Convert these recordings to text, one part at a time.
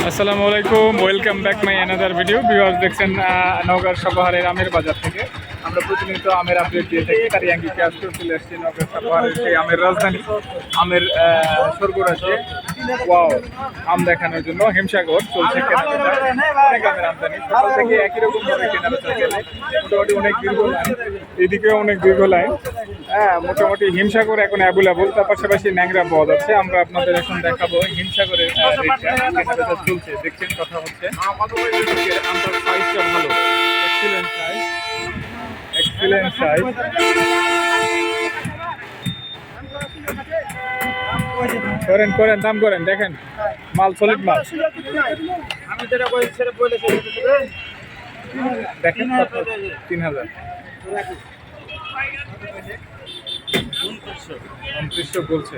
আসসালামু আলাইকুম, welcome back my another video. Viewers দেখছেন নওগাঁর সাপাহারের আমের বাজার থেকে আমরা প্রতিনিয়ত আমের আপডেট দিয়ে থাকি। তারই আঙ্গিকে আজকেও চলে আসছি নওগাঁর সাপাহারের সেই আমের রাজধানী, আমের স্বর্গরাজ্যে ওয়াও আম দেখানোর জন্য হিমসাগর চলছে কেনাবেচা। অনেক আমের আমদানি, সকাল থেকে একই রকম ভাবে কেনাবেচা গেলে মোটামুটি অনেক দীর্ঘ লাইন, এদিকেও অনেক দীর্ঘ লাইন। মোটামুটি হিমসাগর এখন অ্যাভেলেবল, তার পাশাপাশি ন্যাংরা পাওয়া যাচ্ছে। আমরা আপনাদের এখন দেখাবো হিমসাগরের কেনাবেচা চলছে। দেখছেন কথা হচ্ছে আমটার সাইজটা ভালো, এক্সিলেন্ট সাইজ, এক্সিলেন্ট সাইজ। করেন করেন দাম করেন, দেখেন মাল সলিড মাল। দেখেন 3000 2900 বলছে।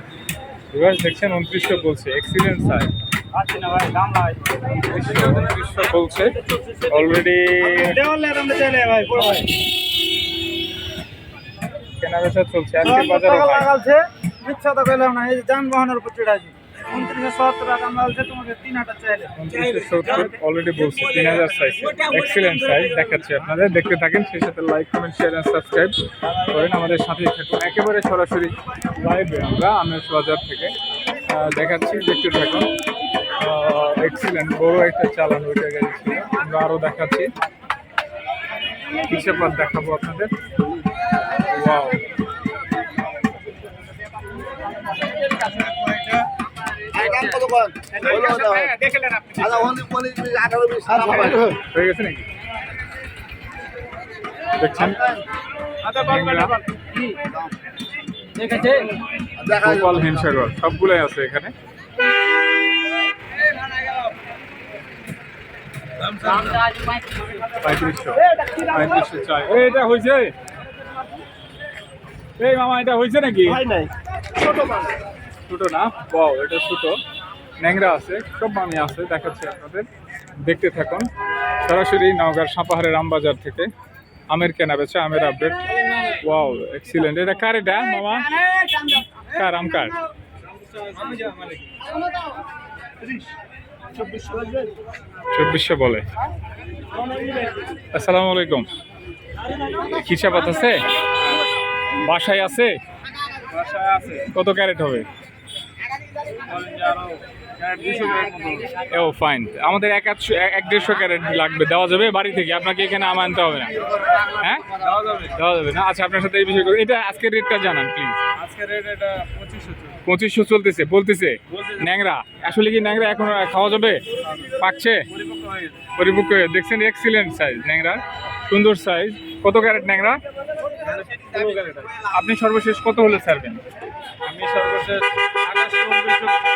দেখছেন 2900 বলছে, এক্সিলেন্ট সাইজ। 2900 বলছে অলরেডি। কেনাবেচা চলছে আজকে বাজারে। যানবাহনের উপর চড়ে আছে 2970 টাকা মালছে, তোমাকে 3000 চাইলে 2970 অলরেডি বলছে। 3000 সাইজ, এক্সিলেন্ট সাইজ দেখাচ্ছি আপনাদের। দেখতে থাকেন, সেই সাথে like comment share and subscribe করেন, আমাদের সাথেই থাকুন। একেবারে সরাসরি লাইভে আমরা আমের বাজার থেকে দেখাচ্ছি, দেখতে থাকুন। এক্সিলেন্ট বড় একটা চালান ওইটা গাড়ি ছিল, আমরা আরও দেখাচ্ছি, হিসেব দেখাবো আপনাদের। ওয়াও, হয়ে গেছে নাকি? দেখছেন গোপাল হিমসাগর সবগুলোই আছে এখানে। পঁয়ত্রিশশো চাই। এটা হয়েছে এই মামা, এটা হয়েছে নাকি? ছোট না, বাও এটা ছোট, ন্যাংরা আছে, সব মামি আছে, দেখাচ্ছি আপনাদের। দেখতে থাকুন সরাসরি নওগাঁর সাপাহারের আমবাজার থেকে আমের কেনাবেচা, আমের আপডেট। Wow, excellent. এটা কার? এটা মামা কার? আম কার? 2400 বলে। আসসালামু আলাইকুম, হিসাব আছে? বাসায় আছে? কত ক্যারেট হবে? ও ফাইন, আমাদের 150 ক্যারেট লাগবে। দেওয়া যাবে বাড়ি থেকে? আপনাকে এখানে আম আনতে হবে না? হ্যাঁ, দেওয়া যাবে না। আচ্ছা, আপনার সাথে এই বিষয়ে এটা আজকের রেটটা জানান প্লিজ। আজকের রেট এটা 2500 চলতেছে বলতেছে। ন্যাংরা আসলে কি ন্যাংরা এখন খাওয়া যাবে? পাকছে, পরিপক্ক হয়ে। দেখছেন এক্সিলেন্ট সাইজ ন্যাংরা, সুন্দর সাইজ। কত ক্যারেট ন্যাংরা? আপনি সর্বশেষ কত হলে ছাড়বেন? আমি সর্বশেষ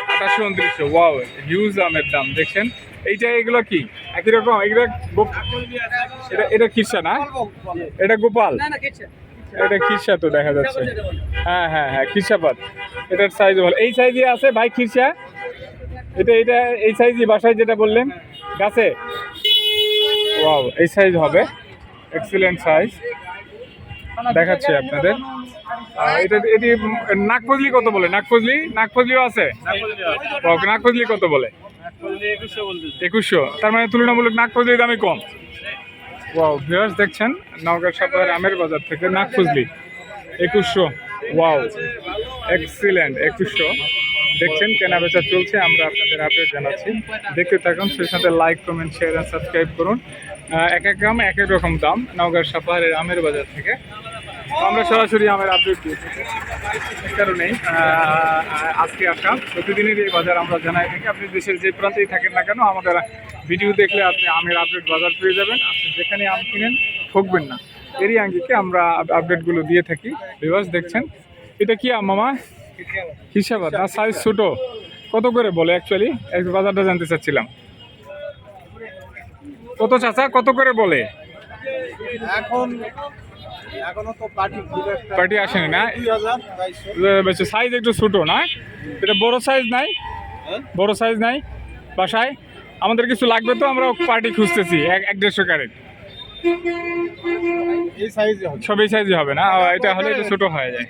2800-2900। ওয়াও, হিউজ আমের দাম। দেখছেন এইটা, এগুলো কি একই রকম? এগুলো এটা খিরসা না? এটা গোপাল, এটা খিরসা তো দেখা যাচ্ছে। হ্যাঁ হ্যাঁ হ্যাঁ, খিরসাপাত। এটার সাইজ ভালো। এই সাইজে আছে ভাই খিরসা? এটা এই সাইজই বাসায় যেটা বললেন গাছে? ওয়াও, এই সাইজ হবে, এক্সিলেন্ট সাইজ দেখাচ্ছি আপনাদের। এটি নাগফজলি কত বলে? নাগফজলিও আছে? নাগফজলি কত বলে? 2100। তার মানে তুলনামূলক নাগফজলির দামই কম। ওয়াও, ভিউয়ার্স দেখছেন নওগাঁ সাপাহার আমের বাজার থেকে নাগফজলি 2100। Wow, excellent 2100। দেখছেন কেনাবেচা চলছে, আমরা আপনাদের আপডেট জানাচ্ছি। দেখতে থাকুন, সেই সাথে like comment share and subscribe করুন। এক এক গ্রাম এক এক রকম দাম নওগাঁর সাপাহারের আমের বাজার থেকে। আমরা সরাসরি আমের আপডেট দিয়ে থাকি, এই কারণেই আজকে আসা। প্রতিদিনের এই বাজার আমরা জানাই থাকি। আপনি দেশের যে প্রান্তেই থাকেন না কেন, আমাদের ভিডিও দেখলে আপনি আমের আপডেট বাজার পেয়ে যাবেন। আপনি যেখানে আম কিনেন ঠকবেন না, এরই আঙ্গিকে আমরা আপডেটগুলো দিয়ে থাকি। ভিউয়ার্স দেখছেন, এটা কি আম মামা? হিসাবাদ না, সাইজ ছোট। কত করে বলে অ্যাকচুয়ালি? এক বাজারটা জানতে চাচ্ছিলাম। কত চাচা, কত করে বলে? এখনো তো পার্টি আসেনি না? সাইজ একটু ছোট না? এটা বড় সাইজ নাই? বড় সাইজ নাই বাসায়? আমাদের কিছু লাগবে তো, আমরা পার্টি খুঁজতেছি। 150 ক্যারেট সব এই সাইজে হবে না? এটা হলে এটা ছোট হয়ে যায়।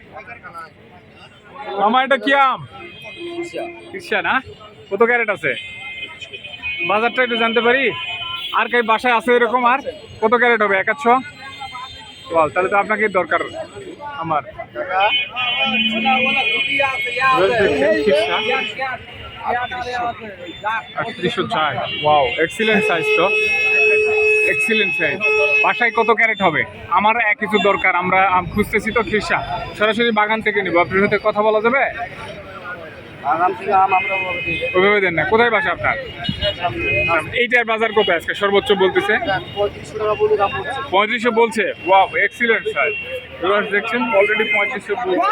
মামা এটা কি আম? খিরসা না? কত ক্যারেট আছে? বাজারটা একটু জানতে পারি? আর কাই বাসায় আছে এরকম? আর কত ক্যারেট হবে? 1-100? বল, তাহলে তো আপনাকে দরকার আমার। আটত্রিশশো চার, ওয়াও, এক্সিলেন্ট সাইজ তো, এক্সিলেন্ট সাইজ। বাসায় কত ক্যারেট হবে? আমার কিছু দরকার, আমরা খুঁজতেছি তো খিরসা, সরাসরি বাগান থেকে নিবো। আপনার সাথে কথা বলা যাবে? ওইভাবে দেন না। কোথায় বাসা আপনার? এইটার বাজার কত আজকে সর্বোচ্চ বলতেছে? 3500 বলছে। Wow, excellent size. ভিউয়ার্স দেখছেন অলরেডি 3500 বলছে।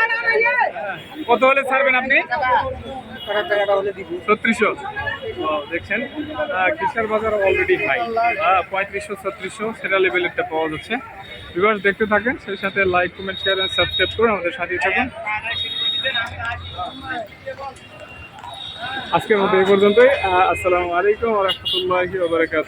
কত হলে ছাড়বেন আপনি? 3600। দেখছেন খিরসার বাজার অলরেডি হাই, 3500-3600 সেটা লেভেলেরটা পাওয়া যাচ্ছে। ভিউয়ার্স দেখতে থাকেন, সেই সাথে like, comment, share and subscribe করে আমাদের সাথেই থাকুন। আজকের মতো এই পর্যন্তই। আসসালামু আলাইকুম ওয়া রাহমাতুল্লাহি ওয়া বারাকাতুহু।